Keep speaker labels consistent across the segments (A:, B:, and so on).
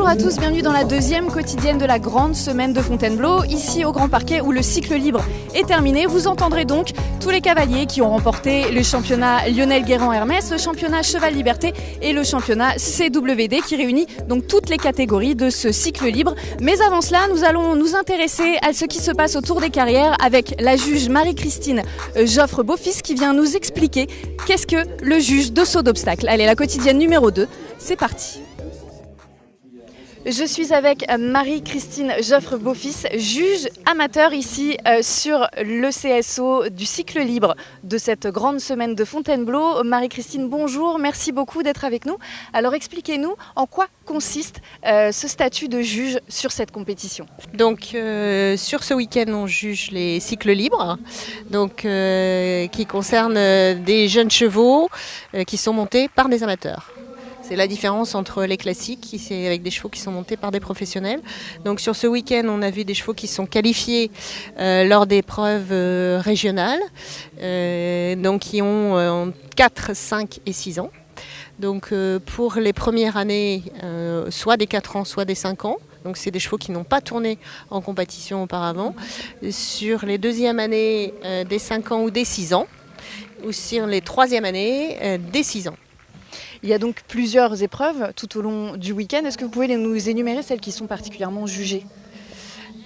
A: Bonjour à tous, bienvenue dans la deuxième quotidienne de la grande semaine de Fontainebleau, ici au Grand Parquet où le cycle libre est terminé. Vous entendrez donc tous les cavaliers qui ont remporté le championnat Lionel Guérand-Hermès, le championnat Cheval Liberté et le championnat CWD qui réunit donc toutes les catégories de ce cycle libre. Mais avant cela, nous allons nous intéresser à ce qui se passe autour des carrières avec la juge Marie-Christine Joffre-Beaufils qui vient nous expliquer qu'est-ce que le juge de saut d'obstacle. Allez, la quotidienne numéro 2, c'est parti. Je suis avec Marie-Christine Joffre-Beaufils, juge amateur ici sur le CSO du cycle libre de cette grande semaine de Fontainebleau. Marie-Christine, bonjour, merci beaucoup d'être avec nous. Alors expliquez-nous en quoi consiste ce statut de juge sur cette compétition.
B: Donc sur ce week-end on juge les cycles libres, donc, qui concernent des jeunes chevaux qui sont montés par des amateurs. C'est la différence entre les classiques, c'est avec des chevaux qui sont montés par des professionnels. Donc sur ce week-end, on a vu des chevaux qui sont qualifiés lors d'épreuves régionales, donc qui ont 4, 5 et 6 ans. Donc pour les premières années, soit des 4 ans, soit des 5 ans. Donc c'est des chevaux qui n'ont pas tourné en compétition auparavant. Sur les deuxièmes années, des 5 ans ou des 6 ans. Ou sur les troisièmes années, des 6 ans.
A: Il y a donc plusieurs épreuves tout au long du week-end. Est-ce que vous pouvez nous énumérer celles qui sont particulièrement jugées ?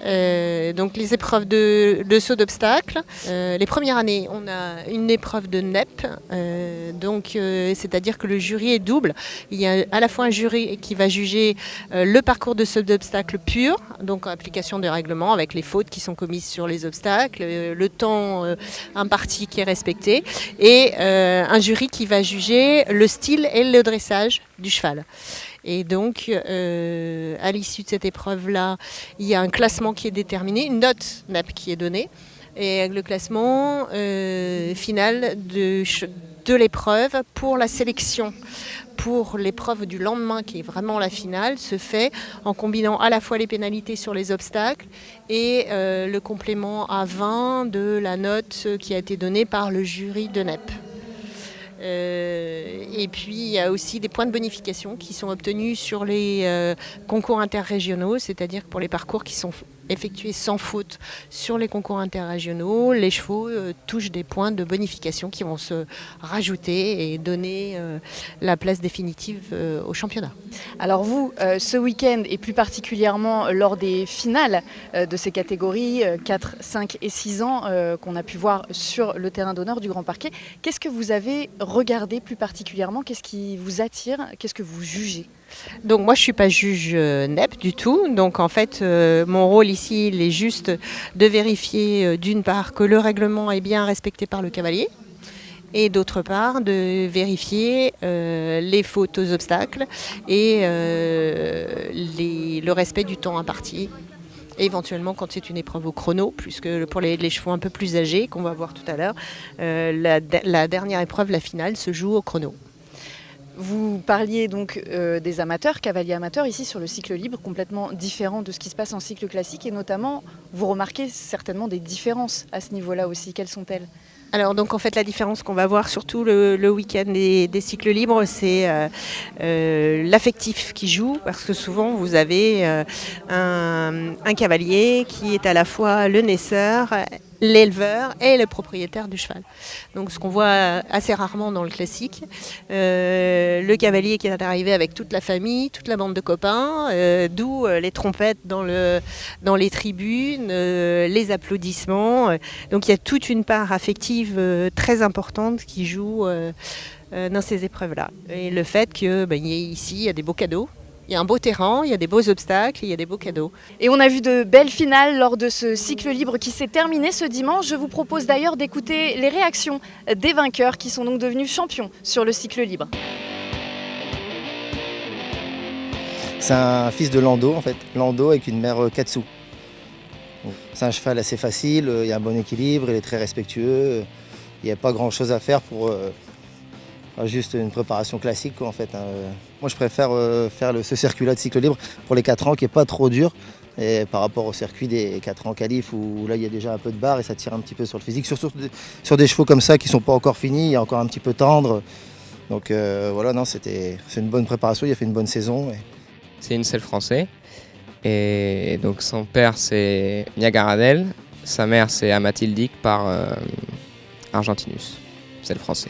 B: Donc les épreuves de saut d'obstacle. Les premières années, on a une épreuve de NEP, c'est-à-dire que le jury est double. Il y a à la fois un jury qui va juger le parcours de saut d'obstacle pur, donc en application des règlements avec les fautes qui sont commises sur les obstacles, le temps imparti qui est respecté, et un jury qui va juger le style et le dressage du cheval. Et donc, à l'issue de cette épreuve-là, il y a un classement qui est déterminé, une note NEP qui est donnée. Et le classement final de l'épreuve pour la sélection, pour l'épreuve du lendemain, qui est vraiment la finale, se fait en combinant à la fois les pénalités sur les obstacles et le complément à 20 de la note qui a été donnée par le jury de NEP. Et puis il y a aussi des points de bonification qui sont obtenus sur les concours interrégionaux, c'est-à-dire que pour les parcours qui sont effectués sans faute sur les concours interrégionaux, les chevaux touchent des points de bonification qui vont se rajouter et donner la place définitive au championnat.
A: Alors vous, ce week-end et plus particulièrement lors des finales de ces catégories 4, 5 et 6 ans qu'on a pu voir sur le terrain d'honneur du Grand Parquet, qu'est-ce que vous avez regardé plus particulièrement ? Qu'est-ce qui vous attire ? Qu'est-ce que vous jugez ?
B: Donc moi je ne suis pas juge NEP du tout, donc en fait mon rôle ici il est juste de vérifier d'une part que le règlement est bien respecté par le cavalier et d'autre part de vérifier les fautes aux obstacles et le respect du temps imparti. Et éventuellement quand c'est une épreuve au chrono, puisque pour les chevaux un peu plus âgés qu'on va voir tout à l'heure, la dernière épreuve, la finale, se joue au chrono.
A: Vous parliez donc des amateurs, cavaliers amateurs, ici sur le cycle libre, complètement différent de ce qui se passe en cycle classique. Et notamment, vous remarquez certainement des différences à ce niveau-là aussi. Quelles sont-elles ?
B: Alors donc en fait la différence qu'on va voir surtout le week-end des cycles libres, c'est l'affectif qui joue, parce que souvent vous avez un cavalier qui est à la fois le naisseur, l'éleveur et le propriétaire du cheval. Donc ce qu'on voit assez rarement dans le classique, le cavalier qui est arrivé avec toute la famille, toute la bande de copains, d'où les trompettes dans les tribunes, les applaudissements. Donc il y a toute une part affective très importante qui joue dans ces épreuves-là. Et le fait que ici il y a des beaux cadeaux. Il y a un beau terrain, il y a des beaux obstacles, il y a des beaux cadeaux.
A: Et on a vu de belles finales lors de ce cycle libre qui s'est terminé ce dimanche. Je vous propose d'ailleurs d'écouter les réactions des vainqueurs qui sont donc devenus champions sur le cycle libre.
C: C'est un fils de Lando en fait, Lando avec une mère Katsu. C'est un cheval assez facile, il y a un bon équilibre, il est très respectueux. Il n'y a pas grand chose à faire pour juste une préparation classique quoi, en fait. Moi je préfère faire ce circuit-là de cycle libre pour les 4 ans qui n'est pas trop dur. Et par rapport au circuit des 4 ans qualif où là il y a déjà un peu de barre et ça tire un petit peu sur le physique. Surtout sur des chevaux comme ça qui ne sont pas encore finis, il y a encore un petit peu tendre. Donc voilà, non, c'est une bonne préparation, il a fait une bonne saison.
D: c'est une selle français. Et donc son père c'est Niagaradel, sa mère c'est Amathildic par Argentinus, c'est le français.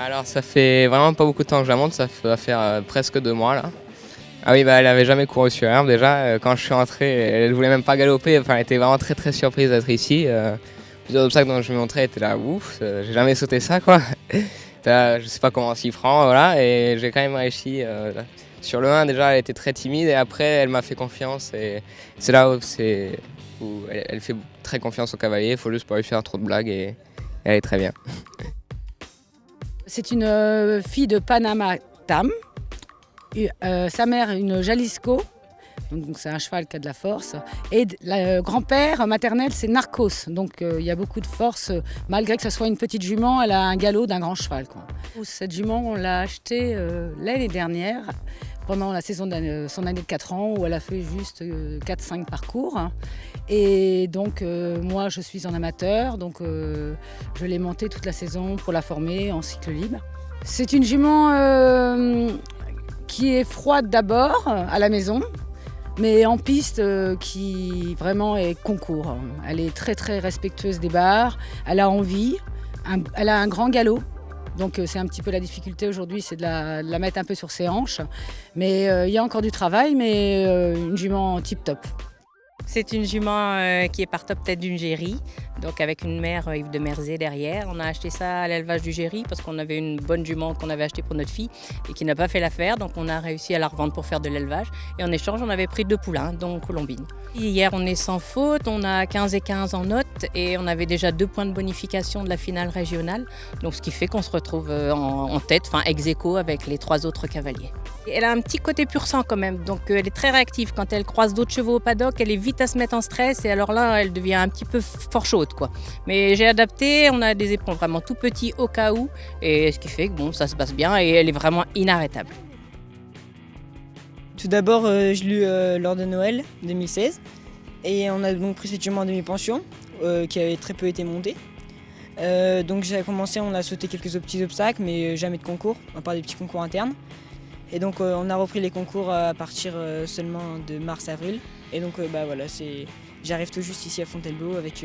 D: Alors ça fait vraiment pas beaucoup de temps que je la monte, ça va faire presque 2 mois là. Ah oui, elle avait jamais couru sur herbe déjà, quand je suis rentré elle voulait même pas galoper, enfin elle était vraiment très très surprise d'être ici. Plusieurs obstacles dont je lui montrais étaient là, ouf, j'ai jamais sauté ça quoi. Je sais pas comment on s'y prend, voilà, et j'ai quand même réussi. Sur le 1 déjà elle était très timide et après elle m'a fait confiance et c'est là où, elle fait très confiance au cavalier, il faut juste pas lui faire trop de blagues et elle est très bien.
E: C'est une fille de Panama Tam, sa mère une Jalisco, donc c'est un cheval qui a de la force, et le grand-père maternel c'est Narcos, donc il y a beaucoup de force, malgré que ce soit une petite jument, elle a un galop d'un grand cheval, quoi. Cette jument on l'a achetée l'année dernière, pendant la saison son année de 4 ans, où elle a fait juste 4-5 parcours. Et donc moi je suis en amateur, donc je l'ai montée toute la saison pour la former en cycle libre. C'est une jument qui est froide d'abord à la maison, mais en piste qui vraiment est concours. Elle est très très respectueuse des barres, elle a envie, elle a un grand galop. Donc c'est un petit peu la difficulté aujourd'hui, c'est de la mettre un peu sur ses hanches. Mais il y a encore du travail, mais une jument tip-top.
F: C'est une jument qui est par top tête d'une Géry, donc avec une mère Yves de Merzé derrière. On a acheté ça à l'élevage du Géry parce qu'on avait une bonne jument qu'on avait achetée pour notre fille et qui n'a pas fait l'affaire. Donc on a réussi à la revendre pour faire de l'élevage. Et en échange, on avait pris 2 poulains, dont Colombine. Hier, on est sans faute, on a 15 et 15 en note et on avait déjà 2 points de bonification de la finale régionale. Donc ce qui fait qu'on se retrouve en tête, enfin ex aequo avec les 3 autres cavaliers. Elle a un petit côté pur sang quand même, donc elle est très réactive. Quand elle croise d'autres chevaux au paddock, elle est vite à se mettre en stress et alors là, elle devient un petit peu fort chaude, quoi. Mais j'ai adapté, on a des éperons vraiment tout petits au cas où, et ce qui fait que bon, ça se passe bien et elle est vraiment inarrêtable.
G: Tout d'abord, je l'ai eu lors de Noël 2016 et on a donc pris cette jument en demi-pension qui avait très peu été montée. Donc j'ai commencé, on a sauté quelques petits obstacles mais jamais de concours, à part des petits concours internes. Et donc on a repris les concours à partir seulement de mars-avril. Et donc voilà, j'arrive tout juste ici à Fontainebleau avec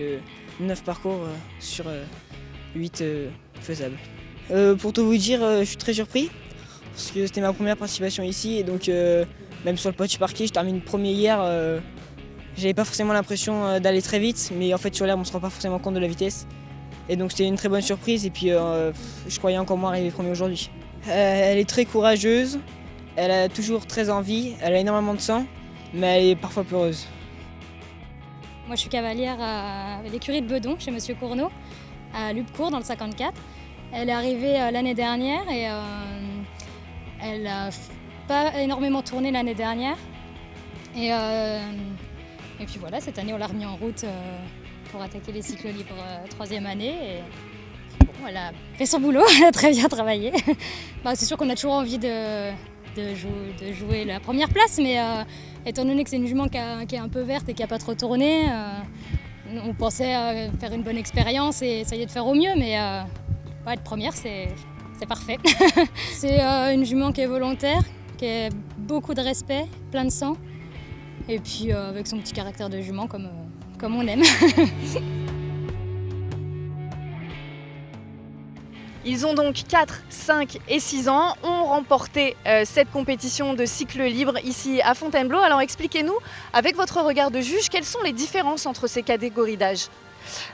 G: 9 parcours sur 8 faisables. Pour tout vous dire, je suis très surpris parce que c'était ma première participation ici et donc même sur le petit parquet, je termine premier hier. J'avais pas forcément l'impression d'aller très vite, mais en fait sur l'herbe on se rend pas forcément compte de la vitesse. Et donc c'était une très bonne surprise et puis je croyais encore moins arriver premier aujourd'hui. Elle est très courageuse, elle a toujours très envie, elle a énormément de sang, mais elle est parfois peureuse.
H: Moi je suis cavalière à l'écurie de Bedon chez Monsieur Cournot, à Lubcourt dans le 54. Elle est arrivée l'année dernière et elle n'a pas énormément tourné l'année dernière. Et puis voilà, cette année on l'a remis en route pour attaquer les cycles libres 3e année. Et bon, elle a fait son boulot, elle a très bien travaillé. C'est sûr qu'on a toujours envie de jouer la première place, mais étant donné que c'est une jument qui est un peu verte et qui n'a pas trop tourné, on pensait faire une bonne expérience et essayer de faire au mieux, mais être première, c'est parfait. C'est une jument qui est volontaire, qui a beaucoup de respect, plein de sang, et puis avec son petit caractère de jument comme on aime.
A: Ils ont donc 4, 5 et 6 ans, ont remporté cette compétition de cycle libre ici à Fontainebleau. Alors expliquez-nous, avec votre regard de juge, quelles sont les différences entre ces catégories d'âge ?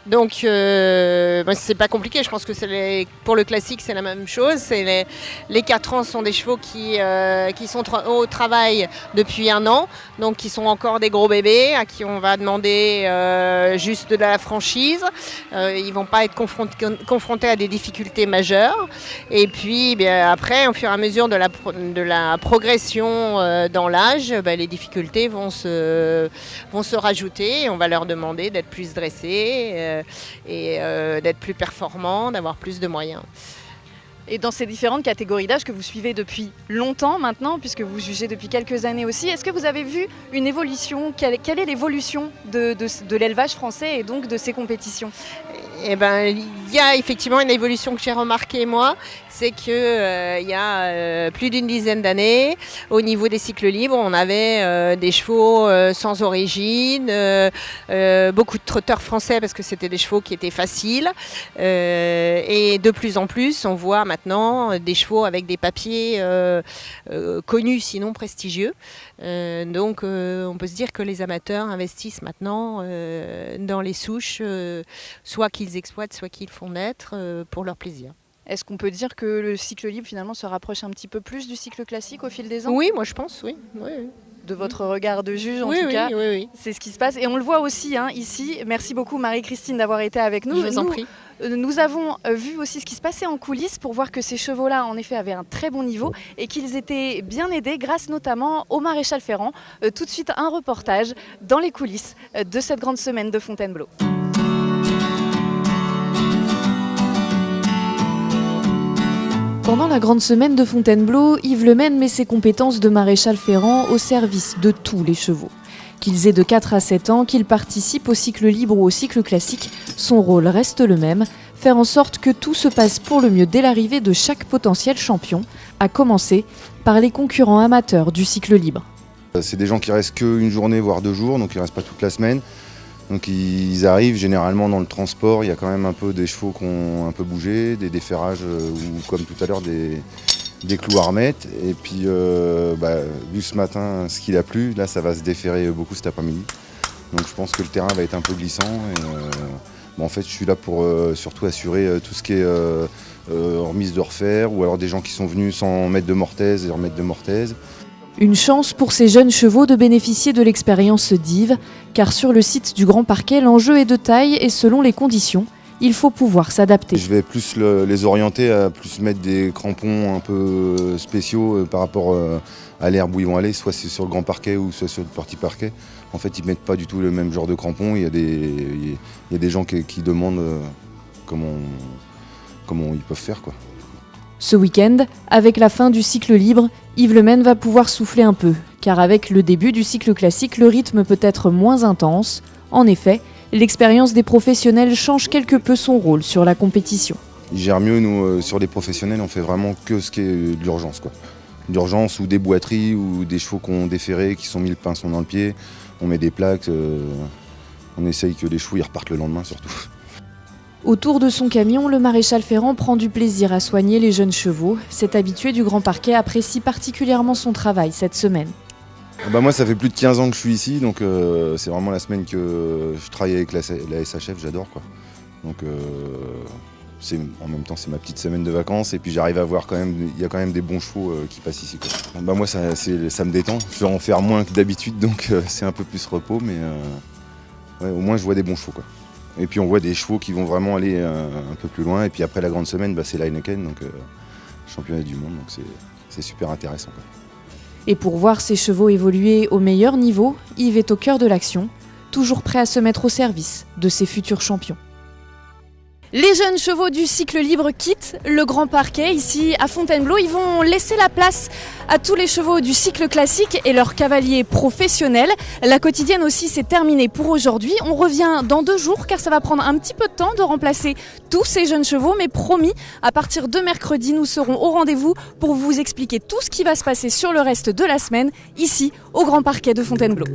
B: Donc c'est pas compliqué, je pense que pour le classique c'est la même chose. Les 4 ans sont des chevaux qui sont au travail depuis 1 an, donc qui sont encore des gros bébés à qui on va demander juste de la franchise. Ils vont pas être confrontés à des difficultés majeures. Et puis après, au fur et à mesure de la progression dans l'âge, les difficultés vont se rajouter et on va leur demander d'être plus dressés. Et d'être plus performants, d'avoir plus de moyens.
A: Et dans ces différentes catégories d'âge que vous suivez depuis longtemps maintenant, puisque vous jugez depuis quelques années aussi, est-ce que vous avez vu une évolution ? Quelle est l'évolution de l'élevage français et donc de ces compétitions ?
B: Eh ben, il y a effectivement une évolution que j'ai remarquée moi, c'est que il y a plus d'une dizaine d'années, au niveau des cycles libres, on avait des chevaux sans origine, beaucoup de trotteurs français parce que c'était des chevaux qui étaient faciles, et de plus en plus, on voit maintenant des chevaux avec des papiers connus, sinon prestigieux. Donc, on peut se dire que les amateurs investissent maintenant dans les souches, soit qu'ils exploitent, soit qu'ils font naître pour leur plaisir.
A: Est-ce qu'on peut dire que le cycle libre finalement se rapproche un petit peu plus du cycle classique au fil des ans ?
B: Oui, moi je pense, oui. Oui.
A: De votre regard de juge en
B: Oui,
A: tout
B: oui,
A: cas,
B: oui.
A: c'est ce qui se passe. Et on le voit aussi ici. Merci beaucoup Marie-Christine d'avoir été avec nous.
B: Je vous en prie.
A: Nous avons vu aussi ce qui se passait en coulisses pour voir que ces chevaux-là, en effet, avaient un très bon niveau et qu'ils étaient bien aidés grâce notamment au maréchal Ferrand. Tout de suite, un reportage dans les coulisses de cette grande semaine de Fontainebleau. Pendant la grande semaine de Fontainebleau, Yves Lemaine met ses compétences de maréchal Ferrand au service de tous les chevaux. Qu'ils aient de 4 à 7 ans, qu'ils participent au cycle libre ou au cycle classique, son rôle reste le même, faire en sorte que tout se passe pour le mieux dès l'arrivée de chaque potentiel champion, à commencer par les concurrents amateurs du cycle libre.
I: C'est des gens qui restent qu'une journée, voire 2 jours, donc ils ne restent pas toute la semaine. Donc ils arrivent généralement dans le transport, il y a quand même un peu des chevaux qui ont un peu bougé, des déferrages ou comme tout à l'heure des clous à remettre. Et puis vu ce matin ce qu'il a plu, là ça va se déferrer beaucoup cet après-midi. Donc je pense que le terrain va être un peu glissant. Et, en fait je suis là pour surtout assurer tout ce qui est remise de refaire ou alors des gens qui sont venus sans mettre de mortaise et remettre de mortaise.
A: Une chance pour ces jeunes chevaux de bénéficier de l'expérience d'Yves, car sur le site du Grand Parquet, l'enjeu est de taille et selon les conditions, il faut pouvoir s'adapter.
I: Je vais plus les orienter à plus mettre des crampons un peu spéciaux par rapport à l'herbe où ils vont aller, soit c'est sur le Grand Parquet ou soit sur le Petit Parquet. En fait, ils ne mettent pas du tout le même genre de crampons. Il y a des gens qui demandent comment ils peuvent faire, quoi.
A: Ce week-end, avec la fin du cycle libre, Yves Lemaine va pouvoir souffler un peu, car avec le début du cycle classique, le rythme peut être moins intense. En effet, l'expérience des professionnels change quelque peu son rôle sur la compétition.
I: Il gère mieux, nous, sur les professionnels, on fait vraiment que ce qui est de l'urgence, quoi. D'urgence ou des boiteries ou des chevaux qui ont déferré, qui sont mis le pinceau dans le pied. On met des plaques, on essaye que les chevaux ils repartent le lendemain surtout.
A: Autour de son camion, le maréchal Ferrand prend du plaisir à soigner les jeunes chevaux. Cet habitué du Grand Parquet apprécie particulièrement son travail cette semaine.
I: Moi, ça fait plus de 15 ans que je suis ici, donc c'est vraiment la semaine que je travaille avec la SHF, j'adore, quoi. Donc en même temps, c'est ma petite semaine de vacances et puis j'arrive à voir il y a quand même des bons chevaux qui passent ici, quoi. Moi, ça me détend. Je vais en faire moins que d'habitude, donc c'est un peu plus repos, mais au moins je vois des bons chevaux, quoi. Et puis on voit des chevaux qui vont vraiment aller un peu plus loin. Et puis après la grande semaine, c'est l'Heineken, donc championnat du monde, donc c'est super intéressant, quoi.
A: Et pour voir ces chevaux évoluer au meilleur niveau, Yves est au cœur de l'action, toujours prêt à se mettre au service de ses futurs champions. Les jeunes chevaux du cycle libre quittent le Grand Parquet ici à Fontainebleau. Ils vont laisser la place à tous les chevaux du cycle classique et leurs cavaliers professionnels. La quotidienne aussi s'est terminée pour aujourd'hui. On revient dans 2 jours car ça va prendre un petit peu de temps de remplacer tous ces jeunes chevaux. Mais promis, à partir de mercredi, nous serons au rendez-vous pour vous expliquer tout ce qui va se passer sur le reste de la semaine ici au Grand Parquet de Fontainebleau.